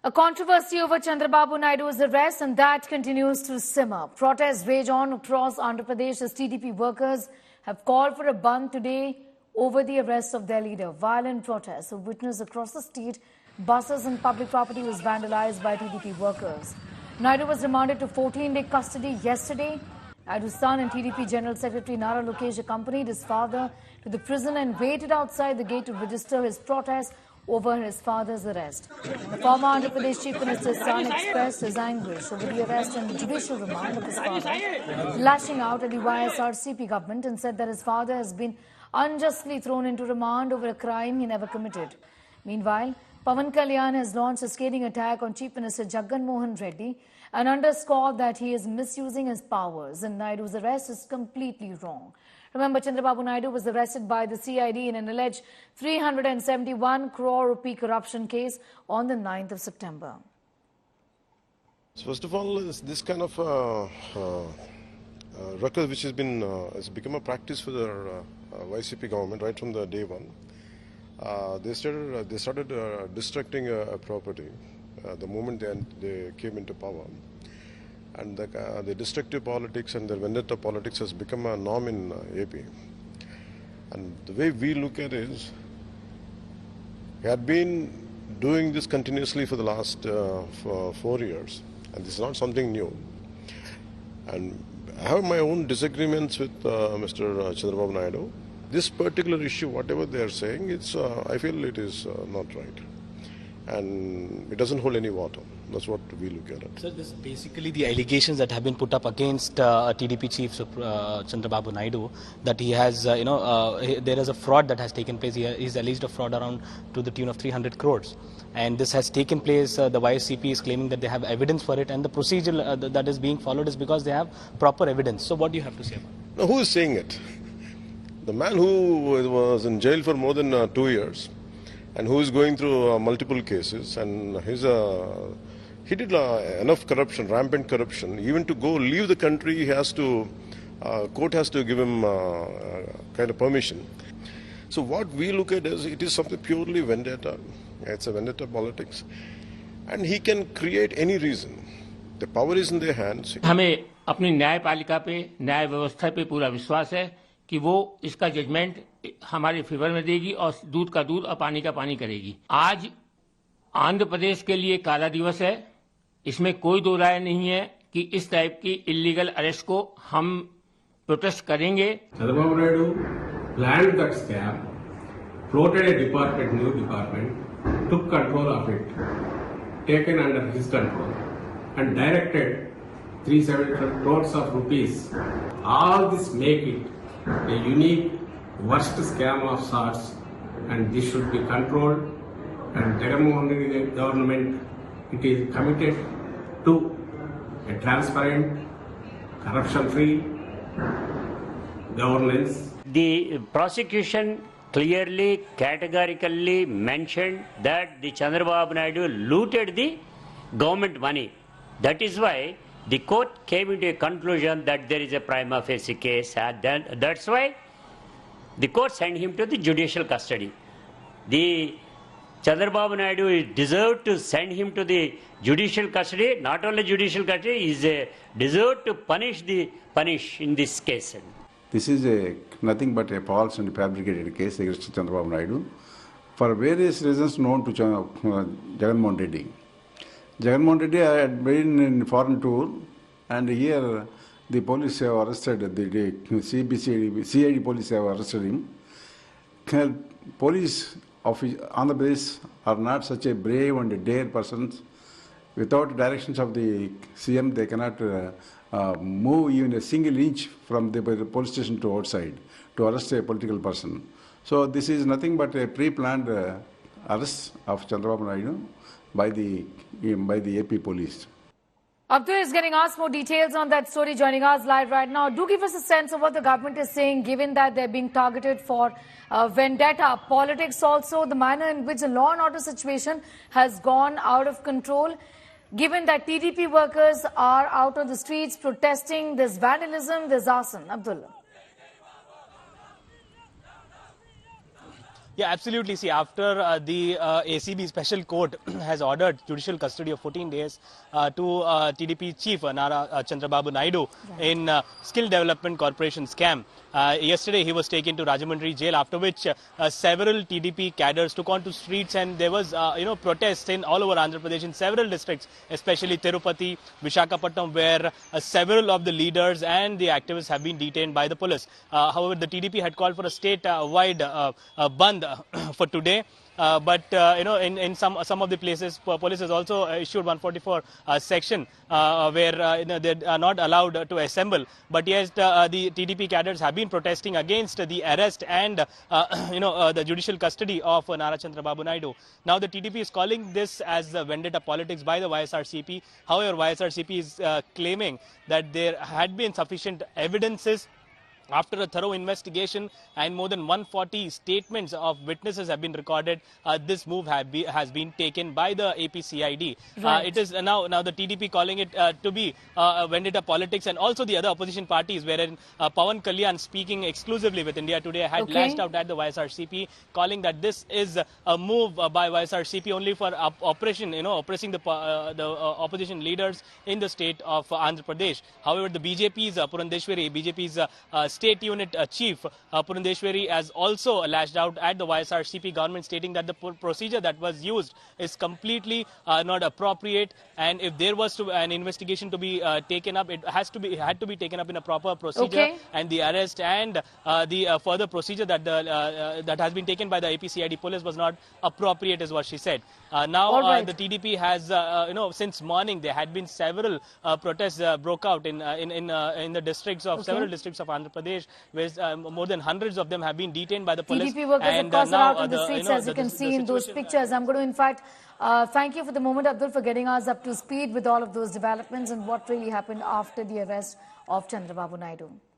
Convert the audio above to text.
A controversy over Chandrababu Naidu's arrest, and that continues to simmer. Protests rage on across Andhra Pradesh as TDP workers have called for a bandh today over the arrest of their leader. Violent protests were witnessed across the state. Buses and public property was vandalized by TDP workers. Naidu was remanded to 14-day custody yesterday. Naidu's son and TDP General Secretary Nara Lokesh accompanied his father to the prison and waited outside the gate to register his protest over his father's arrest. The former Andhra Pradesh Chief Minister's son expressed his anguish over the arrest and the judicial remand of his father, lashing out at the YSRCP government and said that his father has been unjustly thrown into remand over a crime he never committed. Meanwhile, Pawan Kalyan has launched a scathing attack on Chief Minister Jagan-Mohan Reddy and underscored that he is misusing his powers and Naidu's arrest is completely wrong. Remember, Chandrababu Naidu was arrested by the CID in an alleged 371 crore rupee corruption case on the 9th of September. So first of all, this kind of ruckus which has become a practice for the YSRCP government right from the day one. They started destructing a property the moment they came into power. And the destructive politics and the Vendetta politics has become a norm in AP. And the way we look at it is, we had been doing this continuously for the last 4 years, and this is not something new. And I have my own disagreements with Mr. Chandrababu Naidu. This particular issue, whatever they are saying, I feel it is not right. And it doesn't hold any water. That's what we look at it. So this is basically the allegations that have been put up against TDP Chief Chandrababu Naidu, that he has, there is a fraud that has taken place. He's alleged a fraud around to the tune of 300 crores. And this has taken place. The YSRCP is claiming that they have evidence for it, and the procedure that is being followed is because they have proper evidence. So what do you have to say about it? Now, who is saying it? The man who was in jail for more than 2 years and who is going through multiple cases, and he did enough corruption, rampant corruption. Even to go leave the country, he has to, court has to give him kind of permission. So what we look at is, it is something purely vendetta. It's a vendetta politics. And he can create any reason. The power is in their hands. हमें अपनी न्यायपालिका पे, न्याय व्यवस्था पे पूरा विश्वास है कि वो इसका जजमेंट हमारे फेवर में देगी और दूध का दूध और पानी का पानी करेगी। आज आंध्र प्रदेश के लिए काला दिवस है। इसमें कोई दो राय नहीं है कि इस टाइप की इलीगल अरेस्ट को हम प्रोटेस्ट करेंगे। Chandrababu Naidu planned that scam, floated a department, new department, took control of it, taken under his control, and directed 370 crores of rupees. All this make it a unique, worst scam of sorts, and this should be controlled. And Jagan-Mohan Reddy government, it is committed to a transparent, corruption-free governance. The prosecution clearly, categorically mentioned that the Chandrababu Naidu looted the government money. That is why the court came into a conclusion that there is a prima facie case, and that's why the court sent him to the judicial custody. The Chandrababu Naidu is deserved to send him to the judicial custody. Not only judicial custody, he is deserved to punish in this case. This is nothing but a false and fabricated case against Chandrababu Naidu for various reasons known to Jagan-Mohan Reddy. Jagan-Mohan Reddy had been in foreign tour, and here the police have arrested, the CID police have arrested him. Police of Andhra Pradesh are not such a brave and dare persons. Without directions of the CM, they cannot move even a single inch from the police station to outside to arrest a political person. So this is nothing but a pre-planned arrest of Chandrababu Naidu by the AP police. Abdul is getting asked more details on that story, joining us live right now. Do give us a sense of what the government is saying, given that they're being targeted for vendetta politics, also the manner in which the law and order situation has gone out of control, given that TDP workers are out on the streets protesting, there's vandalism, there's arson. Abdullah. Yeah, absolutely. See, after the ACB Special Court has ordered judicial custody of 14 days to TDP Chief Chandrababu Naidu in Skill Development Corporation scam. Yesterday, he was taken to Rajahmundry jail, after which several TDP cadres took on to streets, and there was, protests in all over Andhra Pradesh in several districts, especially Tirupati, Visakhapatnam, where several of the leaders and the activists have been detained by the police. However, the TDP had called for a state-wide bandh for today. But in some of the places, police has also issued 144 section where they are not allowed to assemble. But yes, the TDP cadres have been protesting against the arrest and the judicial custody of Nara Chandrababu Naidu. Now the TDP is calling this as vendetta politics by the YSRCP. However, YSRCP is claiming that there had been sufficient evidences after a thorough investigation and more than 140 statements of witnesses have been recorded. This move has been taken by the APCID. Right. It is now the TDP calling it to be vendetta politics, and also the other opposition parties, wherein Pawan Kalyan, speaking exclusively with India Today, had lashed out at the YSRCP, calling that this is a move by YSRCP only for oppressing the opposition leaders in the state of Andhra Pradesh. However, the BJP's BJP's state unit chief Purandeshwari has also lashed out at the YSRCP government, stating that the procedure that was used is completely not appropriate, and if there was an investigation to be taken up, it had to be taken up in a proper procedure, and the arrest and the further procedure that has been taken by the APCID police was not appropriate, is what she said. Now the TDP has since morning there had been several protests broke out in the districts of several districts of Andhra Pradesh, where more than hundreds of them have been detained by the police. TDP workers, and of course, now are out in the streets, as you can see in those pictures. I'm going to, in fact, thank you for the moment, Abdul, for getting us up to speed with all of those developments and what really happened after the arrest of Chandrababu Naidu.